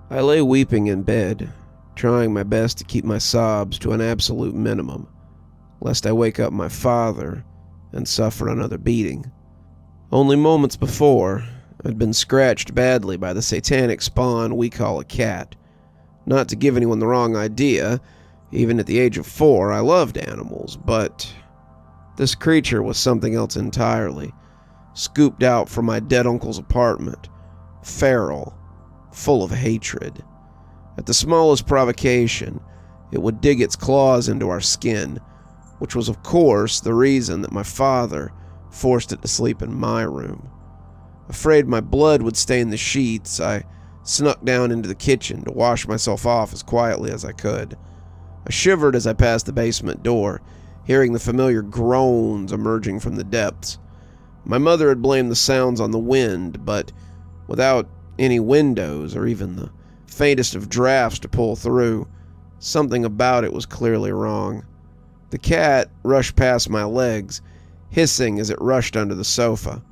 I lay weeping in bed, trying my best to keep my sobs to an absolute minimum, lest I wake up my father and suffer another beating. Only moments before, I'd been scratched badly by the satanic spawn we call a cat. Not to give anyone the wrong idea, even at the age of 4, I loved animals, but this creature was something else entirely, scooped out from my dead uncle's apartment, feral, full of hatred. At the smallest provocation, it would dig its claws into our skin, which was of course the reason that my father forced it to sleep in my room. Afraid my blood would stain the sheets, I snuck down into the kitchen to wash myself off as quietly as I could. I shivered as I passed the basement door, hearing the familiar groans emerging from the depths. My mother had blamed the sounds on the wind, but without any windows or even the faintest of drafts to pull through, something about it was clearly wrong. The cat rushed past my legs, hissing as it rushed under the sofa.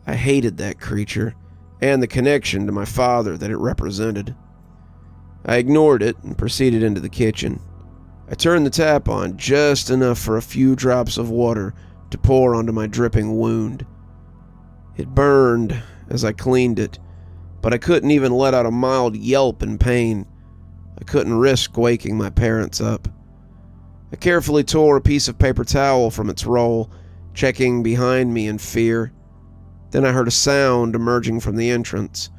I hated that creature, and the connection to my father that it represented. I ignored it and proceeded into the kitchen. I turned the tap on just enough for a few drops of water to pour onto my dripping wound. It burned as I cleaned it, but I couldn't even let out a mild yelp in pain. I couldn't risk waking my parents up. I carefully tore a piece of paper towel from its roll, checking behind me in fear. Then I heard a sound emerging from the entrance,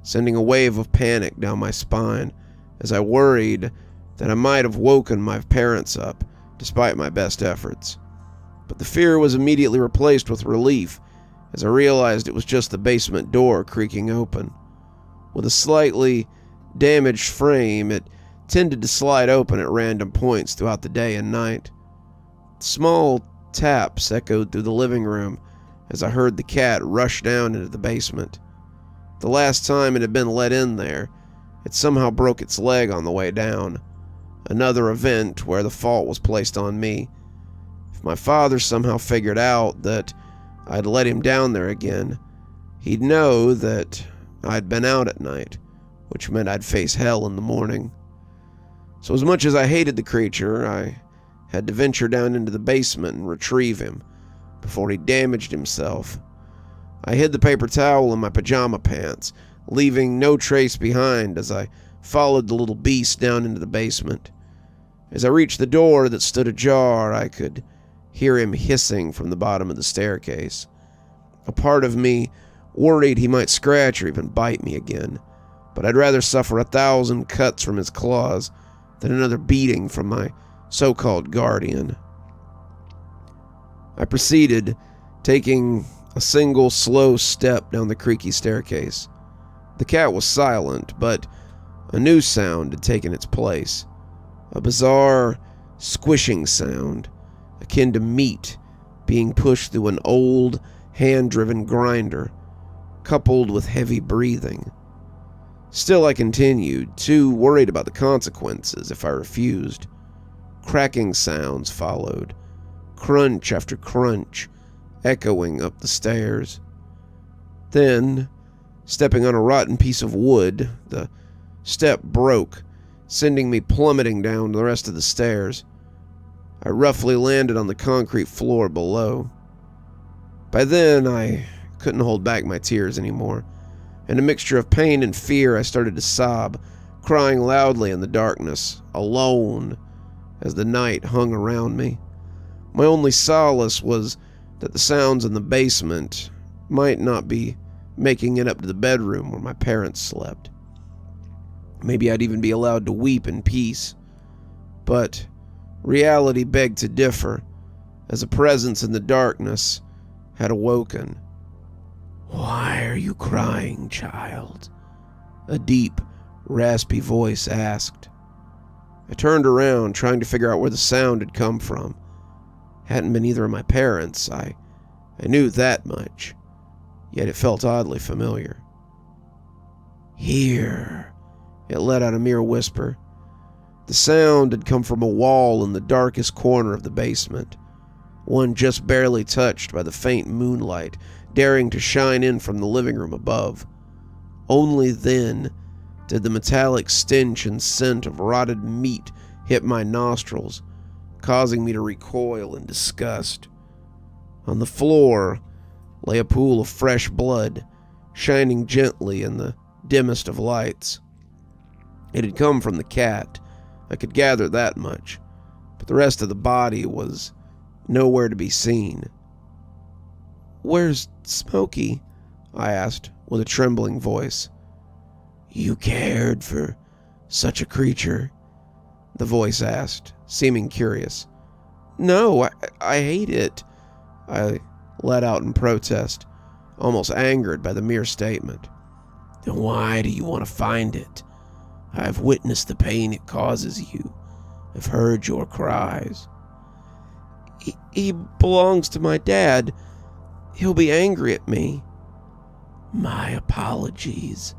sending a wave of panic down my spine as I worried that I might have woken my parents up despite my best efforts. But the fear was immediately replaced with relief as I realized it was just the basement door creaking open. With a slightly damaged frame, it tended to slide open at random points throughout the day and night. Small taps echoed through the living room as I heard the cat rush down into the basement. The last time it had been let in there, it somehow broke its leg on the way down. Another event where the fault was placed on me. If my father somehow figured out that I'd let him down there again, he'd know that I'd been out at night, which meant I'd face hell in the morning. So as much as I hated the creature, I had to venture down into the basement and retrieve him before he damaged himself. I hid the paper towel in my pajama pants, leaving no trace behind as I followed the little beast down into the basement. As I reached the door that stood ajar, I could hear him hissing from the bottom of the staircase. A part of me worried he might scratch or even bite me again, but I'd rather suffer 1,000 cuts from his claws than another beating from my so-called guardian. I proceeded, taking a single slow step down the creaky staircase. The cat was silent, but a new sound had taken its place. A bizarre, squishing sound, akin to meat being pushed through an old, hand-driven grinder, coupled with heavy breathing. Still I continued, too worried about the consequences if I refused. Cracking sounds followed, crunch after crunch, echoing up the stairs. Then, stepping on a rotten piece of wood, the step broke, sending me plummeting down the rest of the stairs. I roughly landed on the concrete floor below. By then, I couldn't hold back my tears anymore. In a mixture of pain and fear, I started to sob, crying loudly in the darkness, alone, as the night hung around me. My only solace was that the sounds in the basement might not be making it up to the bedroom where my parents slept. Maybe I'd even be allowed to weep in peace. But reality begged to differ, as a presence in the darkness had awoken. "Why are you crying, child?" a deep, raspy voice asked. I turned around, trying to figure out where the sound had come from. Hadn't been either of my parents, I knew that much, yet it felt oddly familiar. "Here," it let out a mere whisper. The sound had come from a wall in the darkest corner of the basement, one just barely touched by the faint moonlight daring to shine in from the living room above. Only then did the metallic stench and scent of rotted meat hit my nostrils, causing me to recoil in disgust. On the floor lay a pool of fresh blood, shining gently in the dimmest of lights. It had come from the cat, I could gather that much, but the rest of the body was nowhere to be seen. "Where's Smokey?" I asked with a trembling voice. "You cared for such a creature?" the voice asked, seeming curious. "No, I hate it," I let out in protest, almost angered by the mere statement. "Then why do you want to find it? I've witnessed the pain it causes you. I've heard your cries." He belongs to my dad. He'll be angry at me." "My apologies.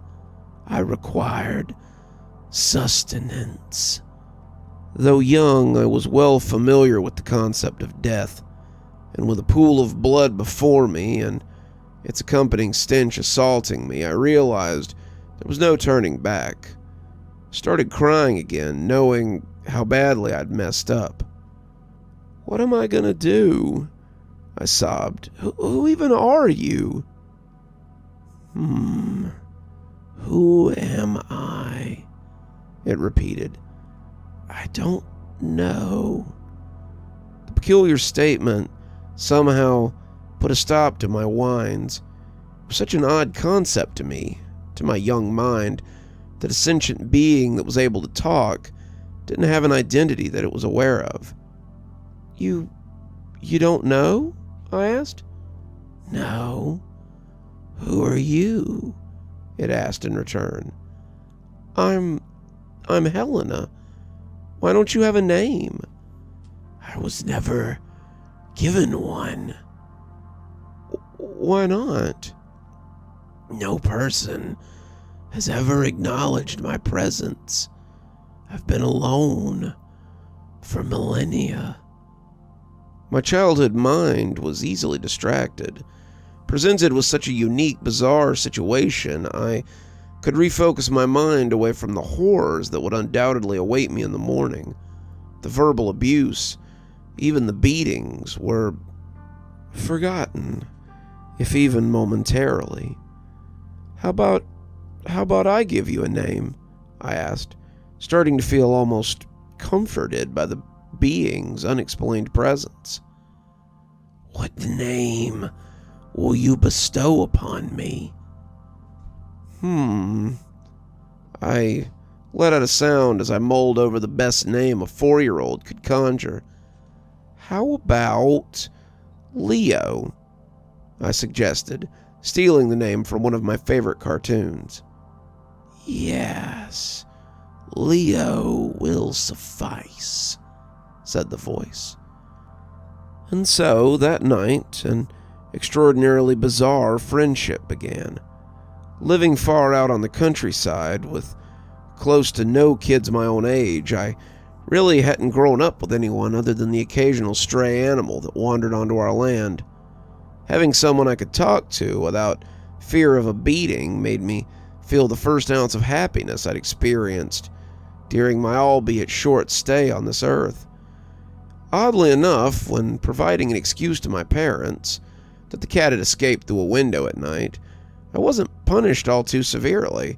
I required sustenance." Though young, I was well familiar with the concept of death, and with a pool of blood before me and its accompanying stench assaulting me, I realized there was no turning back. I started crying again, knowing how badly I'd messed up. "What am I gonna do?" I sobbed. Who even are you?" Who am I?" it repeated. "I don't know." The peculiar statement somehow put a stop to my whines. It was such an odd concept to me, to my young mind, that a sentient being that was able to talk didn't have an identity that it was aware of. You don't know?" I asked. "No. Who are you?" it asked in return. I'm Helena. Why don't you have a name?" "I was never given one." "Why not?" "No person has ever acknowledged my presence. I've been alone for millennia." My childhood mind was easily distracted. Presented with such a unique, bizarre situation, I could refocus my mind away from the horrors that would undoubtedly await me in the morning. The verbal abuse, even the beatings, were forgotten, if even momentarily. How about I give you a name?" I asked, starting to feel almost comforted by the being's unexplained presence. "What name will you bestow upon me?" I let out a sound as I mulled over the best name a 4-year-old could conjure. "How about Leo?" I suggested, stealing the name from one of my favorite cartoons. "Yes, Leo will suffice," said the voice. And so, that night, an extraordinarily bizarre friendship began. Living far out on the countryside, with close to no kids my own age, I really hadn't grown up with anyone other than the occasional stray animal that wandered onto our land. Having someone I could talk to without fear of a beating made me feel the first ounce of happiness I'd experienced during my albeit short stay on this earth. Oddly enough, when providing an excuse to my parents that the cat had escaped through a window at night, I wasn't punished all too severely.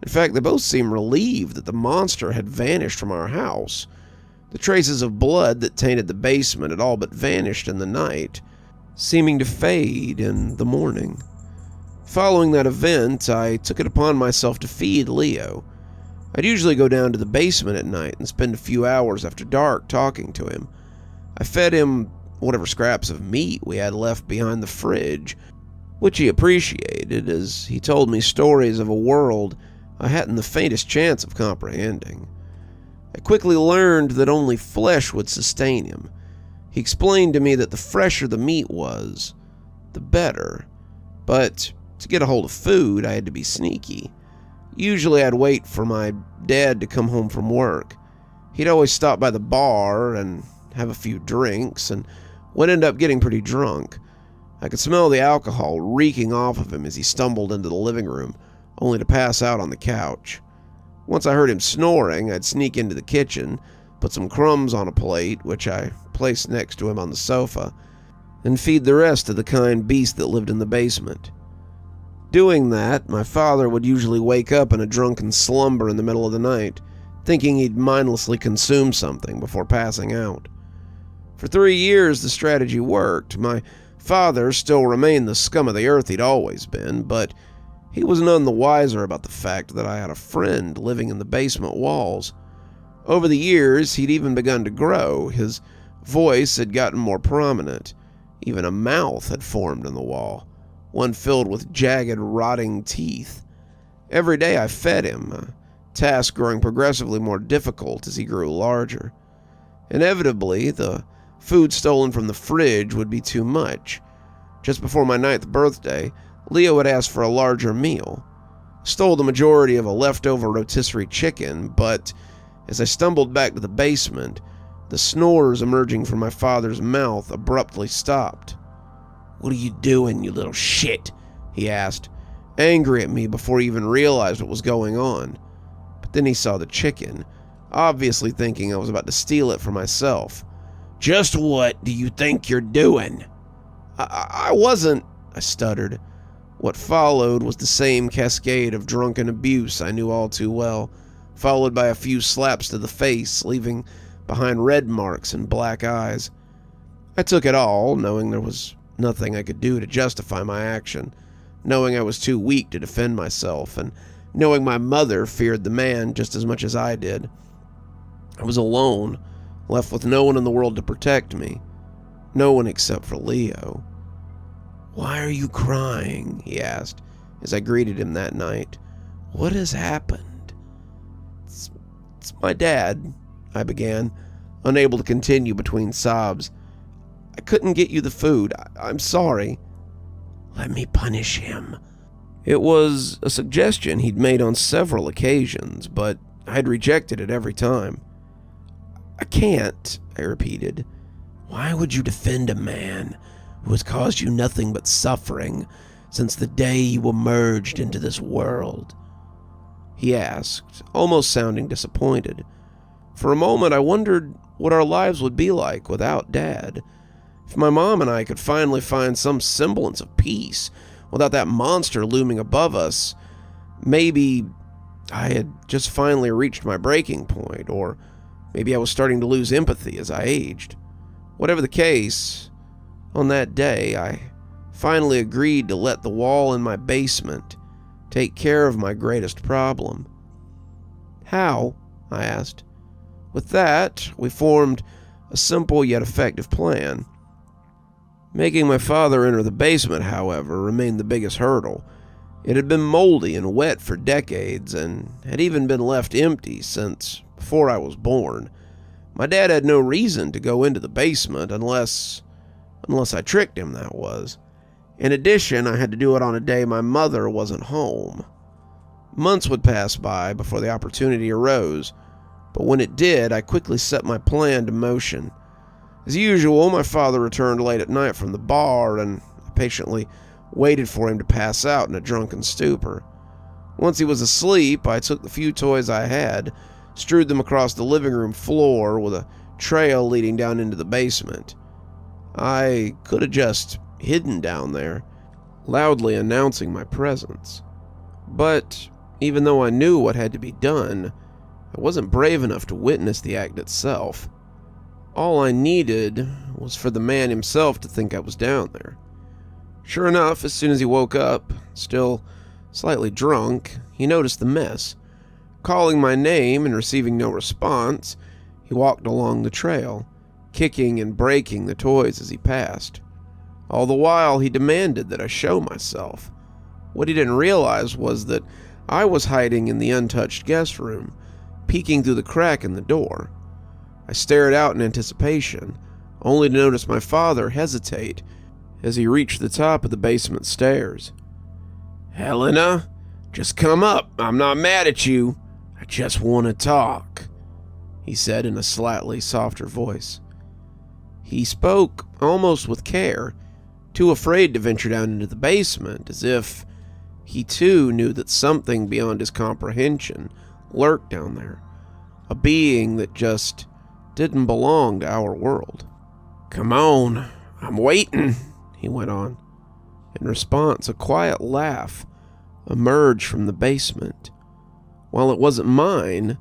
In fact, they both seemed relieved that the monster had vanished from our house. The traces of blood that tainted the basement had all but vanished in the night, seeming to fade in the morning. Following that event, I took it upon myself to feed Leo. I'd usually go down to the basement at night and spend a few hours after dark talking to him. I fed him whatever scraps of meat we had left behind the fridge, which he appreciated as he told me stories of a world I hadn't the faintest chance of comprehending. I quickly learned that only flesh would sustain him. He explained to me that the fresher the meat was, the better. But to get a hold of food, I had to be sneaky. Usually I'd wait for my dad to come home from work. He'd always stop by the bar and have a few drinks, and would end up getting pretty drunk. I could smell the alcohol reeking off of him as he stumbled into the living room, only to pass out on the couch. Once I heard him snoring, I'd sneak into the kitchen, put some crumbs on a plate, which I placed next to him on the sofa, and feed the rest to the kind beast that lived in the basement. Doing that, my father would usually wake up in a drunken slumber in the middle of the night, thinking he'd mindlessly consume something before passing out. For 3 years, the strategy worked. My father still remained the scum of the earth he'd always been, but he was none the wiser about the fact that I had a friend living in the basement walls. Over the years, he'd even begun to grow. His voice had gotten more prominent. Even a mouth had formed in the wall, one filled with jagged, rotting teeth. Every day I fed him, a task growing progressively more difficult as he grew larger. Inevitably, the food stolen from the fridge would be too much. Just before my 9th birthday, Leo had asked for a larger meal. I stole the majority of a leftover rotisserie chicken, but as I stumbled back to the basement, the snores emerging from my father's mouth abruptly stopped. "What are you doing, you little shit?" he asked, angry at me before he even realized what was going on. But then he saw the chicken, obviously thinking I was about to steal it for myself. "Just what do you think you're doing?" I wasn't," I stuttered. What followed was the same cascade of drunken abuse I knew all too well, followed by a few slaps to the face, leaving behind red marks and black eyes. I took it all, knowing there was nothing I could do to justify my action, knowing I was too weak to defend myself, and knowing my mother feared the man just as much as I did. I was alone, left with no one in the world to protect me. No one except for Leo. "Why are you crying?" he asked as I greeted him that night. "What has happened?" It's my dad," I began, unable to continue between sobs. "I couldn't get you the food. I'm sorry." "Let me punish him." It was a suggestion he'd made on several occasions, but I'd rejected it every time. "I can't," I repeated. "Why would you defend a man who has caused you nothing but suffering since the day you emerged into this world?" he asked, almost sounding disappointed. For a moment, I wondered what our lives would be like without Dad. If my mom and I could finally find some semblance of peace without that monster looming above us, maybe I had just finally reached my breaking point, or maybe I was starting to lose empathy as I aged. Whatever the case, on that day, I finally agreed to let the wall in my basement take care of my greatest problem. "How?" I asked. With that, we formed a simple yet effective plan. Making my father enter the basement, however, remained the biggest hurdle. It had been moldy and wet for decades, and had even been left empty since before I was born. My dad had no reason to go into the basement unless I tricked him, that was. In addition, I had to do it on a day my mother wasn't home. Months would pass by before the opportunity arose, but when it did, I quickly set my plan to motion. As usual, my father returned late at night from the bar, and I patiently waited for him to pass out in a drunken stupor. Once he was asleep, I took the few toys I had, strewed them across the living room floor with a trail leading down into the basement. I could have just hidden down there, loudly announcing my presence. But even though I knew what had to be done, I wasn't brave enough to witness the act itself. All I needed was for the man himself to think I was down there. Sure enough, as soon as he woke up, still slightly drunk, he noticed the mess. Calling my name and receiving no response, he walked along the trail, kicking and breaking the toys as he passed. All the while, he demanded that I show myself. What he didn't realize was that I was hiding in the untouched guest room, peeking through the crack in the door. I stared out in anticipation, only to notice my father hesitate as he reached the top of the basement stairs. "Helena, just come up. I'm not mad at you. I just want to talk," he said in a slightly softer voice. He spoke almost with care, too afraid to venture down into the basement, as if he too knew that something beyond his comprehension lurked down there, a being that just didn't belong to our world. "Come on, I'm waiting," he went on. In response, a quiet laugh emerged from the basement. While it wasn't mine,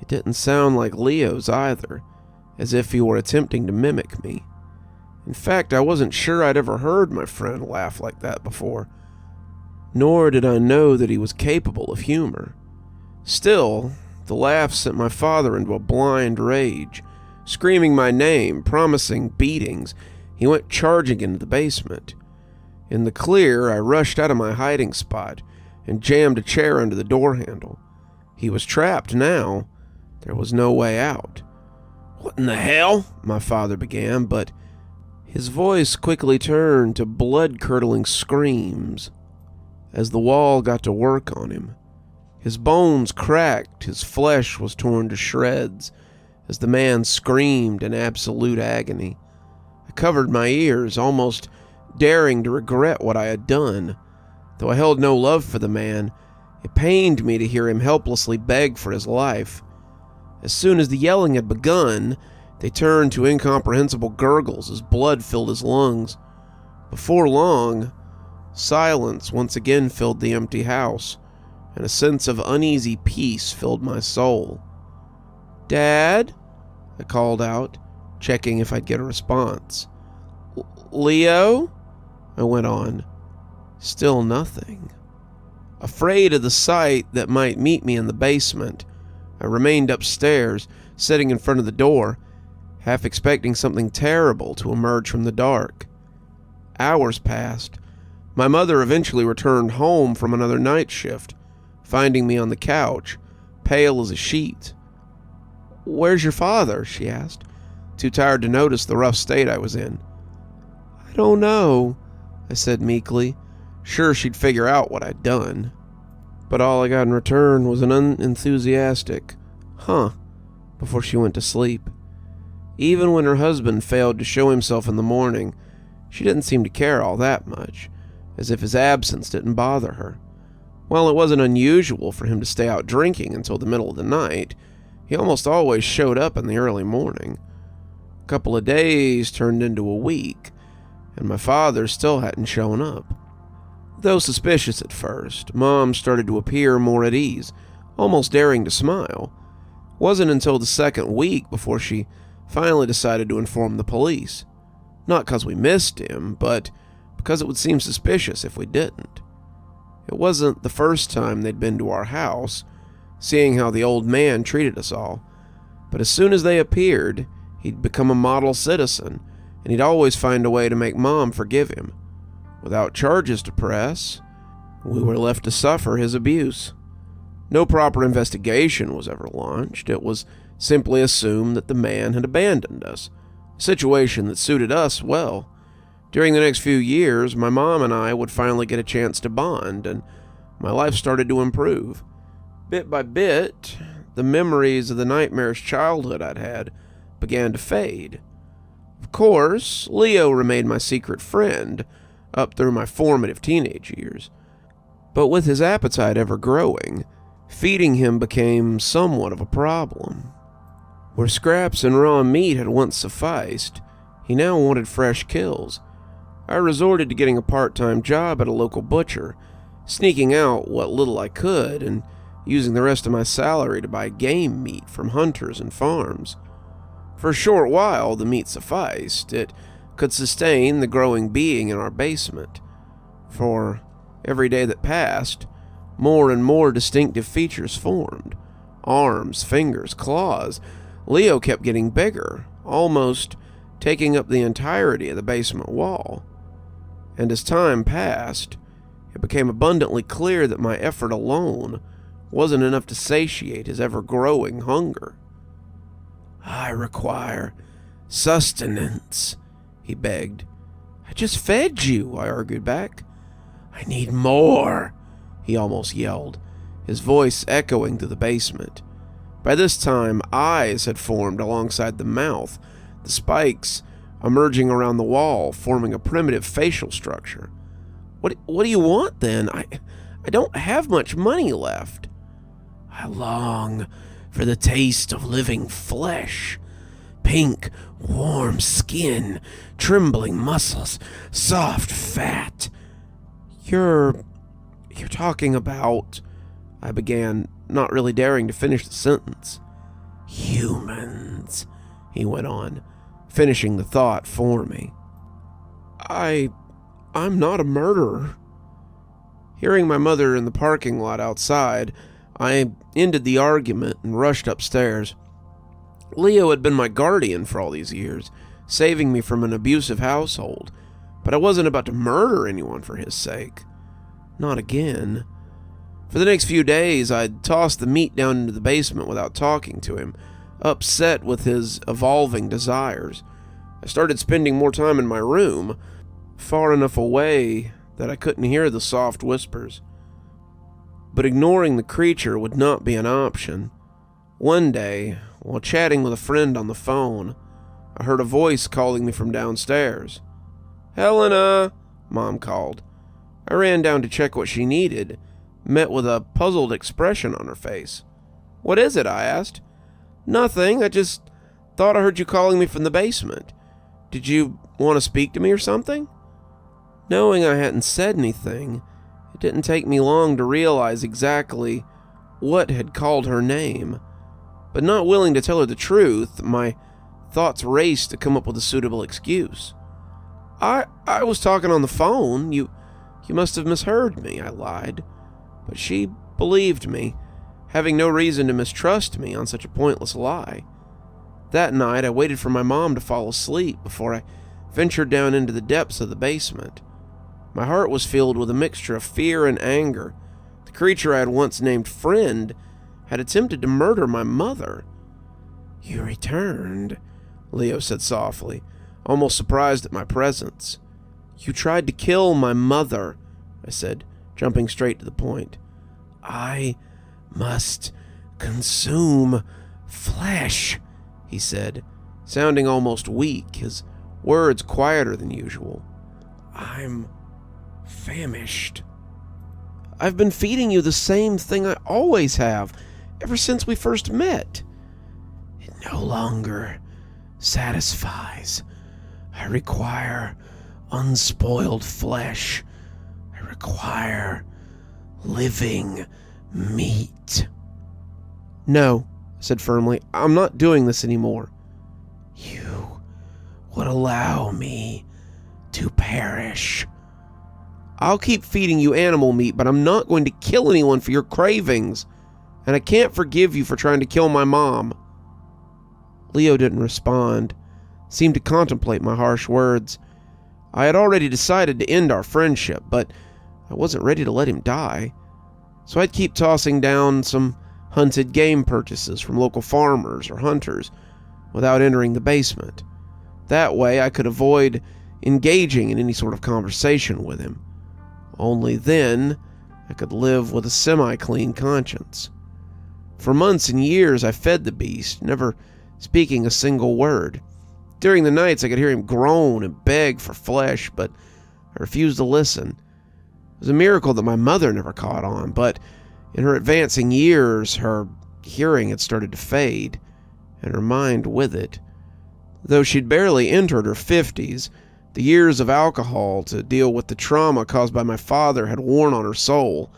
it didn't sound like Leo's either, as if he were attempting to mimic me. In fact, I wasn't sure I'd ever heard my friend laugh like that before, nor did I know that he was capable of humor. Still, the laugh sent my father into a blind rage. Screaming my name, promising beatings, he went charging into the basement. In the clear, I rushed out of my hiding spot and jammed a chair under the door handle. He was trapped now. There was no way out. "What in the hell?" my father began, but his voice quickly turned to blood-curdling screams as the wall got to work on him. His bones cracked, his flesh was torn to shreds as the man screamed in absolute agony. I covered my ears, almost daring to regret what I had done. Though I held no love for the man, it pained me to hear him helplessly beg for his life. As soon as the yelling had begun, they turned to incomprehensible gurgles as blood filled his lungs. Before long, silence once again filled the empty house, and a sense of uneasy peace filled my soul. "Dad?" I called out, checking if I'd get a response. "Leo?" I went on. Still nothing. Afraid of the sight that might meet me in the basement, I remained upstairs, sitting in front of the door, half expecting something terrible to emerge from the dark. Hours passed. My mother eventually returned home from another night shift, finding me on the couch, pale as a sheet. "Where's your father?" she asked, too tired to notice the rough state I was in. "I don't know," I said meekly, sure she'd figure out what I'd done. But all I got in return was an unenthusiastic, "Huh," before she went to sleep. Even when her husband failed to show himself in the morning, she didn't seem to care all that much, as if his absence didn't bother her. While it wasn't unusual for him to stay out drinking until the middle of the night, he almost always showed up in the early morning. A couple of days turned into a week, and my father still hadn't shown up. Though suspicious at first, Mom started to appear more at ease, almost daring to smile. It wasn't until the second week before she finally decided to inform the police. Not because we missed him, but because it would seem suspicious if we didn't. It wasn't the first time they'd been to our house, seeing how the old man treated us all. But as soon as they appeared, he'd become a model citizen, and he'd always find a way to make Mom forgive him. Without charges to press, we were left to suffer his abuse. No proper investigation was ever launched. It was simply assumed that the man had abandoned us, a situation that suited us well. During the next few years, my mom and I would finally get a chance to bond, and my life started to improve. Bit by bit, the memories of the nightmarish childhood I'd had began to fade. Of course, Leo remained my secret friend up through my formative teenage years. But with his appetite ever growing, feeding him became somewhat of a problem. Where scraps and raw meat had once sufficed, he now wanted fresh kills. I resorted to getting a part-time job at a local butcher, sneaking out what little I could and using the rest of my salary to buy game meat from hunters and farms. For a short while, the meat sufficed. It could sustain the growing being in our basement. For every day that passed, more and more distinctive features formed. Arms, fingers, claws. Leo kept getting bigger, almost taking up the entirety of the basement wall. And as time passed, it became abundantly clear that my effort alone wasn't enough to satiate his ever-growing hunger. "I require sustenance," he begged. "I just fed you," I argued back. "I need more," he almost yelled, his voice echoing through the basement. By this time, eyes had formed alongside the mouth, the spikes emerging around the wall, forming a primitive facial structure. What do you want, then? I don't have much money left." I long for the taste of living flesh. Pink, warm skin, trembling muscles, soft fat. You're talking about," I began, not really daring to finish the sentence. "Humans," he went on, finishing the thought for me. I'm not a murderer." Hearing my mother in the parking lot outside, I ended the argument and rushed upstairs. Leo had been my guardian for all these years, saving me from an abusive household, but I wasn't about to murder anyone for his sake. Not again. For the next few days, I'd tossed the meat down into the basement without talking to him, upset with his evolving desires. I started spending more time in my room, far enough away that I couldn't hear the soft whispers. But ignoring the creature would not be an option. One day, while chatting with a friend on the phone, I heard a voice calling me from downstairs. "Helena," Mom called. I ran down to check what she needed, met with a puzzled expression on her face. "What is it?" I asked. "Nothing, I just thought I heard you calling me from the basement. Did you want to speak to me or something?" Knowing I hadn't said anything, it didn't take me long to realize exactly what had called her name. But not willing to tell her the truth, my thoughts raced to come up with a suitable excuse. I was talking on the phone. You must have misheard me," I lied. But she believed me, having no reason to mistrust me on such a pointless lie. That night, I waited for my mom to fall asleep before I ventured down into the depths of the basement. My heart was filled with a mixture of fear and anger. The creature I had once named friend had attempted to murder my mother. "You returned," Leo said softly, almost surprised at my presence. "You tried to kill my mother," I said, jumping straight to the point. "I must consume flesh," he said, sounding almost weak, his words quieter than usual. "I'm famished." "I've been feeding you the same thing I always have, ever since we first met." "It no longer satisfies. I require unspoiled flesh. I require living meat." "No," I said firmly, "I'm not doing this anymore." "You would allow me to perish." "I'll keep feeding you animal meat, but I'm not going to kill anyone for your cravings. And I can't forgive you for trying to kill my mom." Leo didn't respond, seemed to contemplate my harsh words. I had already decided to end our friendship, but I wasn't ready to let him die. So I'd keep tossing down some hunted game purchases from local farmers or hunters without entering the basement. That way I could avoid engaging in any sort of conversation with him. Only then I could live with a semi-clean conscience. For months and years I fed the beast, never speaking a single word. During the nights I could hear him groan and beg for flesh, but I refused to listen. It was a miracle that my mother never caught on, but in her advancing years her hearing had started to fade, and her mind with it. Though she'd barely entered her 50s, the years of alcohol to deal with the trauma caused by my father had worn on her soul,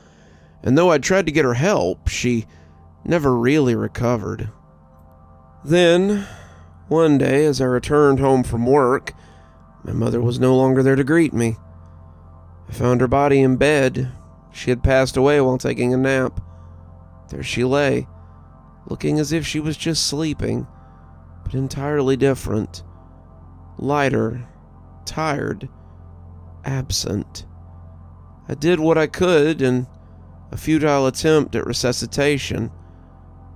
and though I'd tried to get her help, she never really recovered. Then, one day, as I returned home from work, my mother was no longer there to greet me. I found her body in bed. She had passed away while taking a nap. There she lay, looking as if she was just sleeping, but entirely different. Lighter, tired, absent. I did what I could in a futile attempt at resuscitation,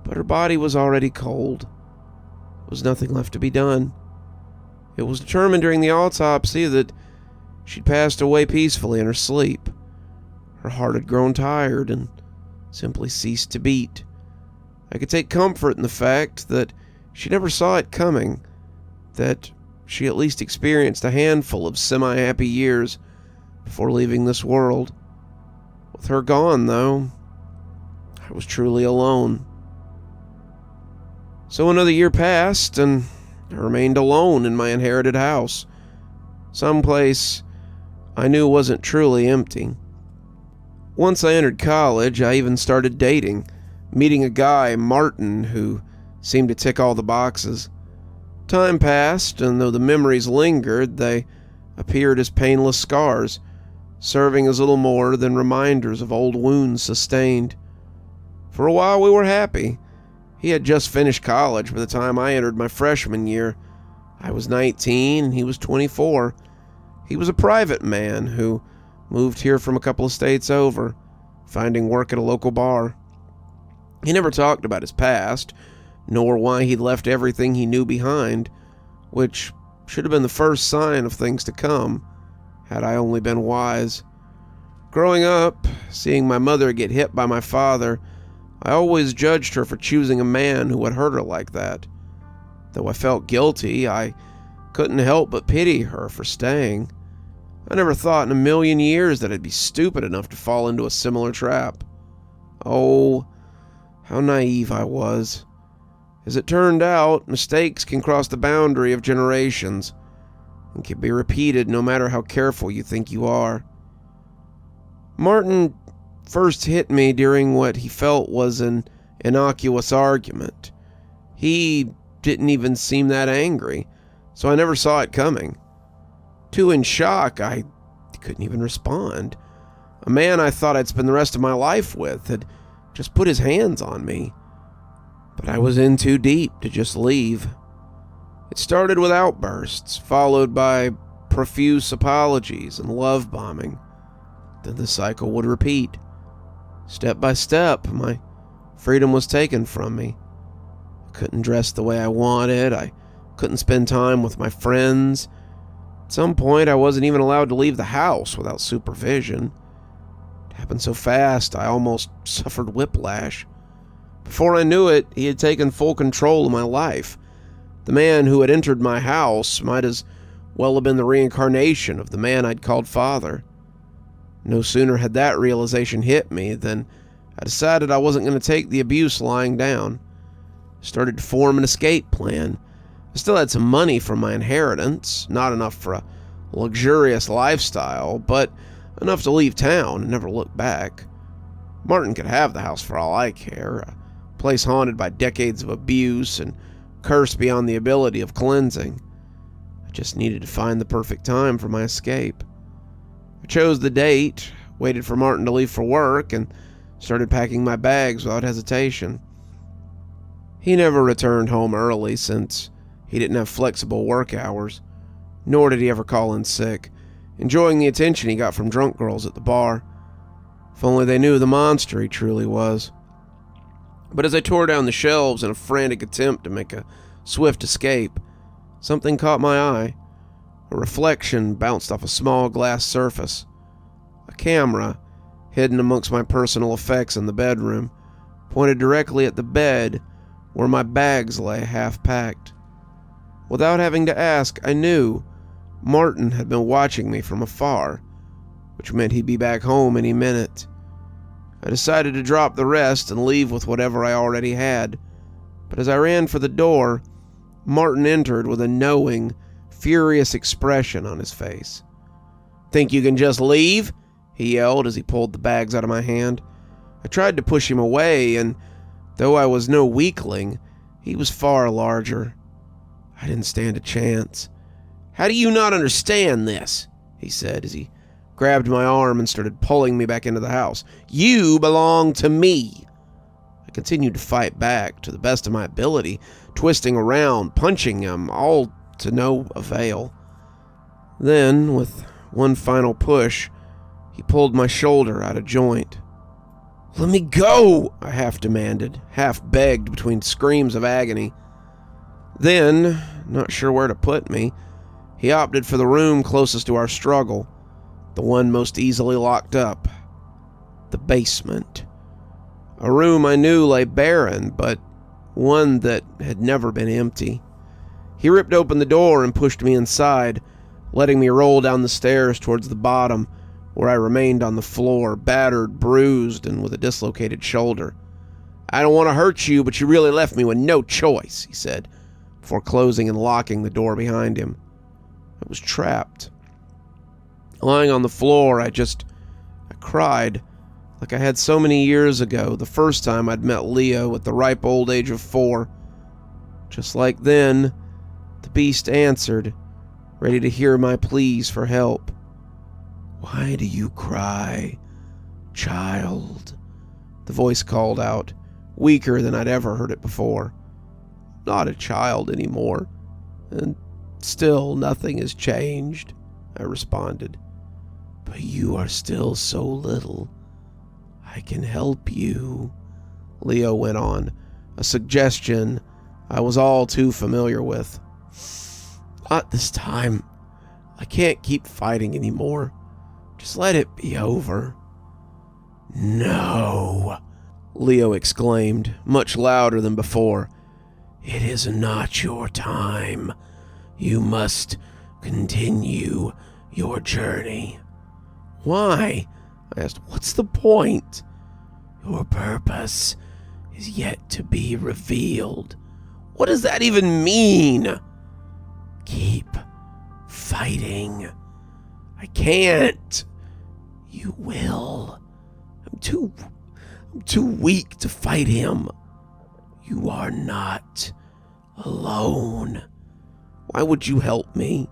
but her body was already cold. There was nothing left to be done. It was determined during the autopsy that she'd passed away peacefully in her sleep. Her heart had grown tired and simply ceased to beat. I could take comfort in the fact that she never saw it coming, that she at least experienced a handful of semi-happy years before leaving this world. With her gone, though, I was truly alone. So another year passed, and I remained alone in my inherited house, someplace I knew wasn't truly empty. Once I entered college, I even started dating, meeting a guy, Martin, who seemed to tick all the boxes. Time passed, and though the memories lingered, they appeared as painless scars, serving as little more than reminders of old wounds sustained. For a while we were happy. He had just finished college by the time I entered my freshman year. I was 19 and he was 24. He was a private man who moved here from a couple of states over, finding work at a local bar. He never talked about his past, nor why he'd left everything he knew behind, which should have been the first sign of things to come, had I only been wise. Growing up, seeing my mother get hit by my father, I always judged her for choosing a man who would hurt her like that. Though I felt guilty, I couldn't help but pity her for staying. I never thought in a million years that I'd be stupid enough to fall into a similar trap. Oh, how naive I was. As it turned out, mistakes can cross the boundary of generations and can be repeated no matter how careful you think you are. Martin first hit me during what he felt was an innocuous argument. He didn't even seem that angry, so I never saw it coming. Too in shock, I couldn't even respond. A man I thought I'd spend the rest of my life with had just put his hands on me. But I was in too deep to just leave. It started with outbursts, followed by profuse apologies and love bombing. Then the cycle would repeat. Step by step, my freedom was taken from me. I couldn't dress the way I wanted. I couldn't spend time with my friends. At some point, I wasn't even allowed to leave the house without supervision. It happened so fast, I almost suffered whiplash. Before I knew it, he had taken full control of my life. The man who had entered my house might as well have been the reincarnation of the man I'd called father. No sooner had that realization hit me than I decided I wasn't going to take the abuse lying down. I started to form an escape plan. I still had some money from my inheritance, not enough for a luxurious lifestyle, but enough to leave town and never look back. Martin could have the house for all I care, a place haunted by decades of abuse and cursed beyond the ability of cleansing. I just needed to find the perfect time for my escape. I chose the date, waited for Martin to leave for work, and started packing my bags without hesitation. He never returned home early since he didn't have flexible work hours, nor did he ever call in sick, enjoying the attention he got from drunk girls at the bar. If only they knew the monster he truly was. But as I tore down the shelves in a frantic attempt to make a swift escape, something caught my eye. A reflection bounced off a small glass surface. A camera, hidden amongst my personal effects in the bedroom, pointed directly at the bed where my bags lay half-packed. Without having to ask, I knew Martin had been watching me from afar, which meant he'd be back home any minute. I decided to drop the rest and leave with whatever I already had, but as I ran for the door, Martin entered with a knowing, furious expression on his face. "Think you can just leave?" he yelled as he pulled the bags out of my hand. I tried to push him away, and though I was no weakling, he was far larger. I didn't stand a chance. "How do you not understand this?" he said as he grabbed my arm and started pulling me back into the house. "You belong to me." I continued to fight back to the best of my ability, twisting around, punching him, all to no avail. Then, with one final push, he pulled my shoulder out of joint. "Let me go!" I half demanded, half begged between screams of agony. Then, not sure where to put me, he opted for the room closest to our struggle, the one most easily locked up. The basement. A room I knew lay barren, but one that had never been empty. He ripped open the door and pushed me inside, letting me roll down the stairs towards the bottom, where I remained on the floor, battered, bruised, and with a dislocated shoulder. I don't want to hurt you, but you really left me with no choice, he said, before closing and locking the door behind him. I was trapped. Lying on the floor, I cried, like I had so many years ago, the first time I'd met Leo at the ripe old age of 4. Just like then, the beast answered, ready to hear my pleas for help. Why do you cry, child? The voice called out, weaker than I'd ever heard it before. Not a child anymore, and still nothing has changed, I responded. But you are still so little. I can help you, Leo went on, a suggestion I was all too familiar with. Not this time. I can't keep fighting anymore. Just let it be over. No, Leo exclaimed, much louder than before. It is not your time. You must continue your journey. Why? I asked. What's the point? Your purpose is yet to be revealed. What does that even mean? Keep fighting. I can't. You will. I'm too weak to fight him. You are not alone. Why would you help me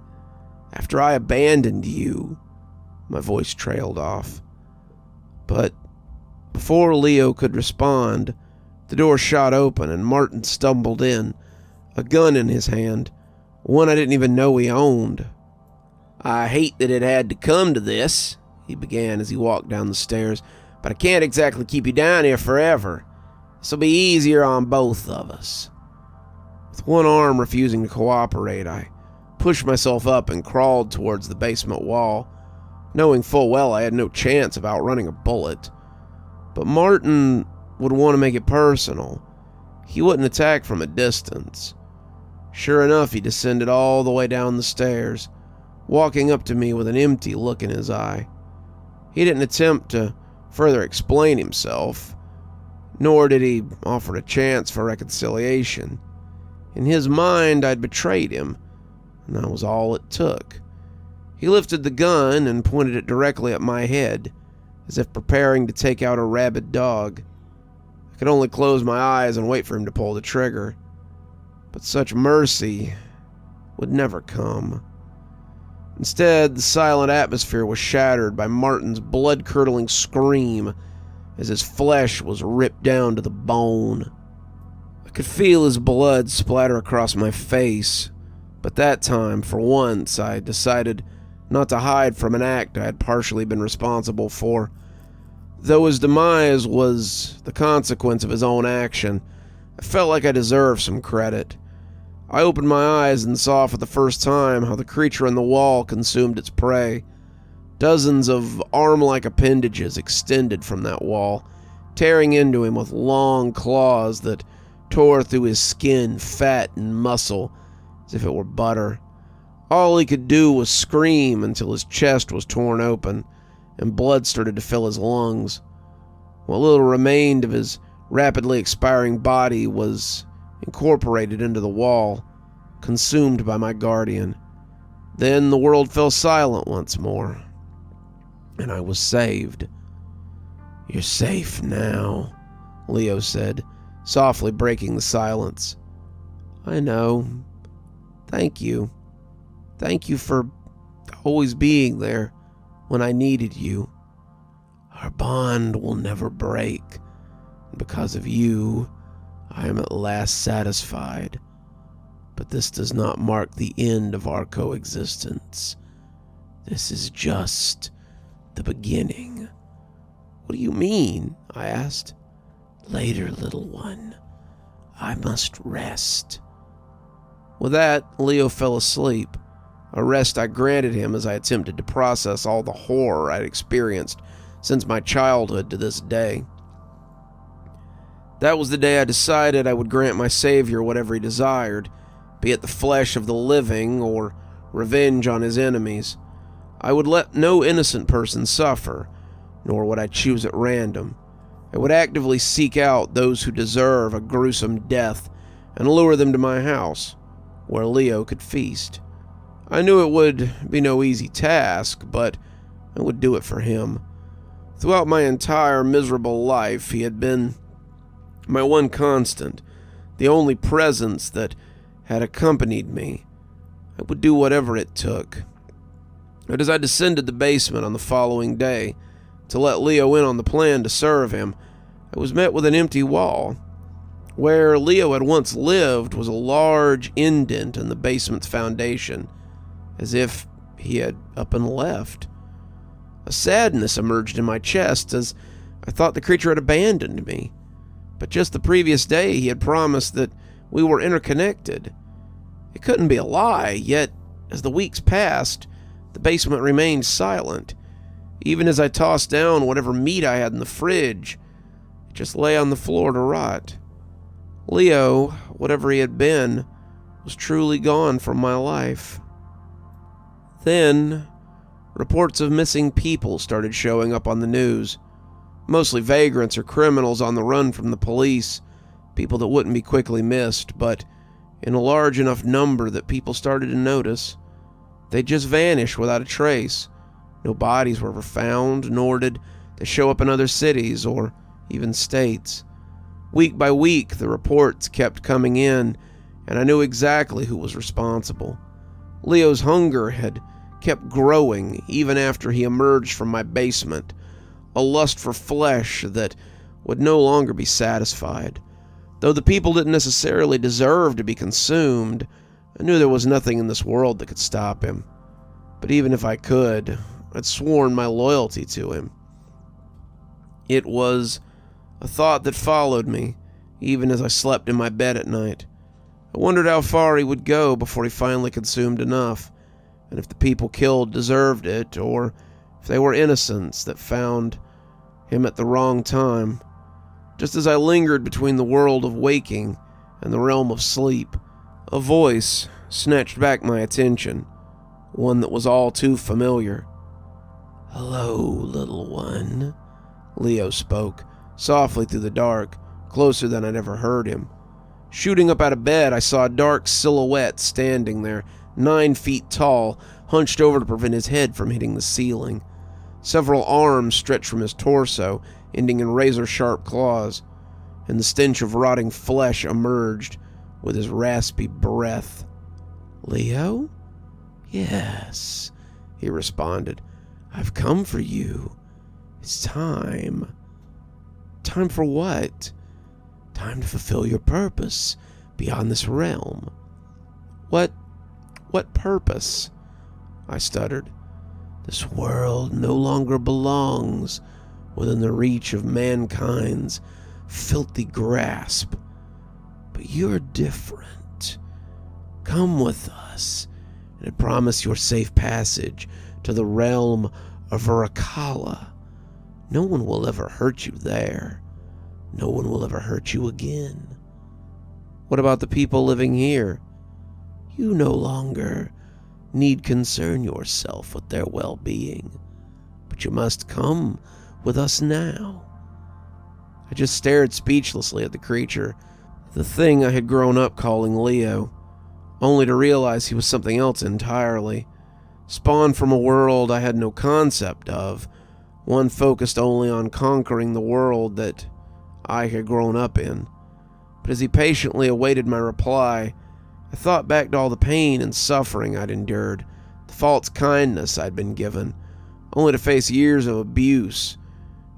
after I abandoned you? My voice trailed off. But before Leo could respond, the door shot open and Martin stumbled in, a gun in his hand, one I didn't even know he owned. I hate that it had to come to this, he began as he walked down the stairs, but I can't exactly keep you down here forever. This'll be easier on both of us. With one arm refusing to cooperate, I pushed myself up and crawled towards the basement wall, knowing full well I had no chance of outrunning a bullet. But Martin would want to make it personal. He wouldn't attack from a distance. Sure enough, he descended all the way down the stairs, walking up to me with an empty look in his eye. He didn't attempt to further explain himself, nor did he offer a chance for reconciliation. In his mind, I'd betrayed him, and that was all it took. He lifted the gun and pointed it directly at my head, as if preparing to take out a rabid dog. I could only close my eyes and wait for him to pull the trigger. But such mercy would never come. Instead, the silent atmosphere was shattered by Martin's blood-curdling scream as his flesh was ripped down to the bone. I could feel his blood splatter across my face, but that time, for once, I decided not to hide from an act I had partially been responsible for. Though his demise was the consequence of his own action, I felt like I deserved some credit. I opened my eyes and saw for the first time how the creature in the wall consumed its prey. Dozens of arm-like appendages extended from that wall, tearing into him with long claws that tore through his skin, fat and muscle, as if it were butter. All he could do was scream until his chest was torn open, and blood started to fill his lungs. What little remained of his rapidly expiring body was incorporated into the wall, consumed by my guardian. Then the world fell silent once more, and I was saved. You're safe now, Leo said, softly breaking the silence. I know. Thank you. Thank you for always being there when I needed you. Our bond will never break, and because of you, I am at last satisfied. But this does not mark the end of our coexistence. This is just the beginning. What do you mean? I asked. Later, little one. I must rest. With that, Leo fell asleep, a rest I granted him as I attempted to process all the horror I'd experienced since my childhood to this day. That was the day I decided I would grant my savior whatever he desired, be it the flesh of the living or revenge on his enemies. I would let no innocent person suffer, nor would I choose at random. I would actively seek out those who deserve a gruesome death and lure them to my house, where Leo could feast. I knew it would be no easy task, but I would do it for him. Throughout my entire miserable life, he had been my one constant, the only presence that had accompanied me. I would do whatever it took. But as I descended the basement on the following day to let Leo in on the plan to serve him, I was met with an empty wall. Where Leo had once lived was a large indent in the basement's foundation, as if he had up and left. A sadness emerged in my chest as I thought the creature had abandoned me. But just the previous day he had promised that we were interconnected. It couldn't be a lie, yet as the weeks passed, the basement remained silent. Even as I tossed down whatever meat I had in the fridge, it just lay on the floor to rot. Leo, whatever he had been, was truly gone from my life. Then, reports of missing people started showing up on the news. Mostly vagrants or criminals on the run from the police, people that wouldn't be quickly missed, but in a large enough number that people started to notice. They'd just vanish without a trace. No bodies were ever found, nor did they show up in other cities or even states. Week by week, the reports kept coming in, and I knew exactly who was responsible. Leo's hunger had kept growing even after he emerged from my basement, a lust for flesh that would no longer be satisfied. Though the people didn't necessarily deserve to be consumed, I knew there was nothing in this world that could stop him. But even if I could, I'd sworn my loyalty to him. It was a thought that followed me, even as I slept in my bed at night. I wondered how far he would go before he finally consumed enough, and if the people killed deserved it, or if they were innocents that found him at the wrong time. Just as I lingered between the world of waking and the realm of sleep, a voice snatched back my attention, one that was all too familiar. "Hello, little one," Leo spoke, softly through the dark, closer than I'd ever heard him. Shooting up out of bed, I saw a dark silhouette standing there, 9 feet tall, hunched over to prevent his head from hitting the ceiling. Several arms stretched from his torso, ending in razor-sharp claws, and the stench of rotting flesh emerged with his raspy breath. "Leo?" "Yes," he responded. "I've come for you. It's time." "Time for what?" "Time to fulfill your purpose beyond this realm." What purpose?" I stuttered. "This world no longer belongs within the reach of mankind's filthy grasp. But you're different. Come with us, and I promise your safe passage to the realm of Urakala. No one will ever hurt you there. No one will ever hurt you again." "What about the people living here?" "You no longer need concern yourself with their well-being, but you must come with us now." I just stared speechlessly at the creature, the thing I had grown up calling Leo, only to realize he was something else entirely, spawned from a world I had no concept of, one focused only on conquering the world that I had grown up in. But as he patiently awaited my reply, I thought back to all the pain and suffering I'd endured, the false kindness I'd been given, only to face years of abuse.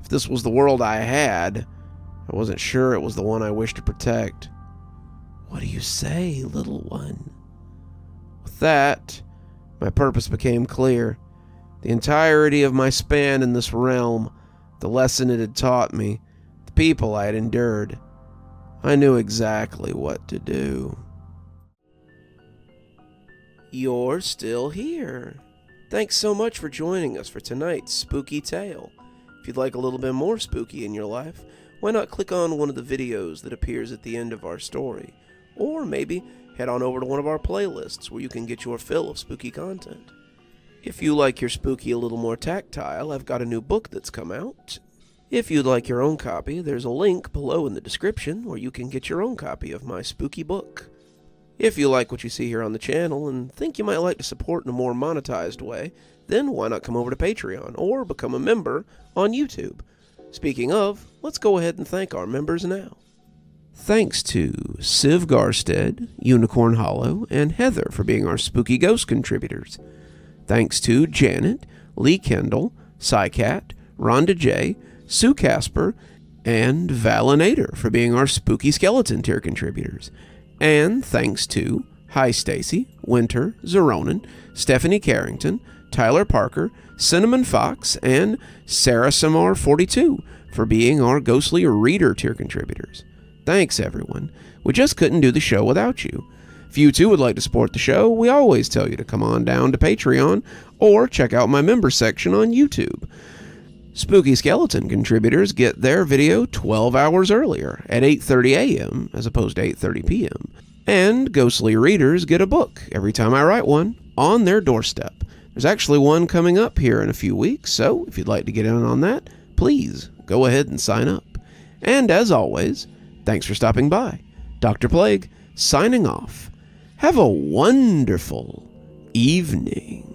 If this was the world I had, I wasn't sure it was the one I wished to protect. "What do you say, little one?" With that, my purpose became clear. The entirety of my span in this realm, the lesson it had taught me, the people I had endured. I knew exactly what to do. You're still here. Thanks so much for joining us for tonight's spooky tale. If you'd like a little bit more spooky in your life, why not click on one of the videos that appears at the end of our story, or maybe head on over to one of our playlists where you can get your fill of spooky content. If you like your spooky a little more tactile, I've got a new book that's come out. If you'd like your own copy, there's a link below in the description where you can get your own copy of my spooky book. If you like what you see here on the channel and think you might like to support in a more monetized way, then why not come over to Patreon or become a member on YouTube? Speaking of, let's go ahead and thank our members now. Thanks to Civ Garstad, Unicorn Hollow, and Heather for being our Spooky Ghost contributors. Thanks to Janet, Lee Kendall, Saikat, Ronda J, Sue Casper, and Valinator for being our Spooky Skeleton tier contributors. And thanks to Hi Stacy, Winter, Xaronan, Stephanie Carrington, Tyler Parker, Cinnamon Fox, and Sarah Samar 42 for being our Ghostly Reader tier contributors. Thanks, everyone. We just couldn't do the show without you. If you too would like to support the show, we always tell you to come on down to Patreon or check out my member section on YouTube. Spooky Skeleton contributors get their video 12 hours earlier at 8:30 a.m. as opposed to 8:30 p.m. And Ghostly Readers get a book every time I write one on their doorstep. There's actually one coming up here in a few weeks, so if you'd like to get in on that, please go ahead and sign up. And as always, thanks for stopping by. Dr. Plague, signing off. Have a wonderful evening.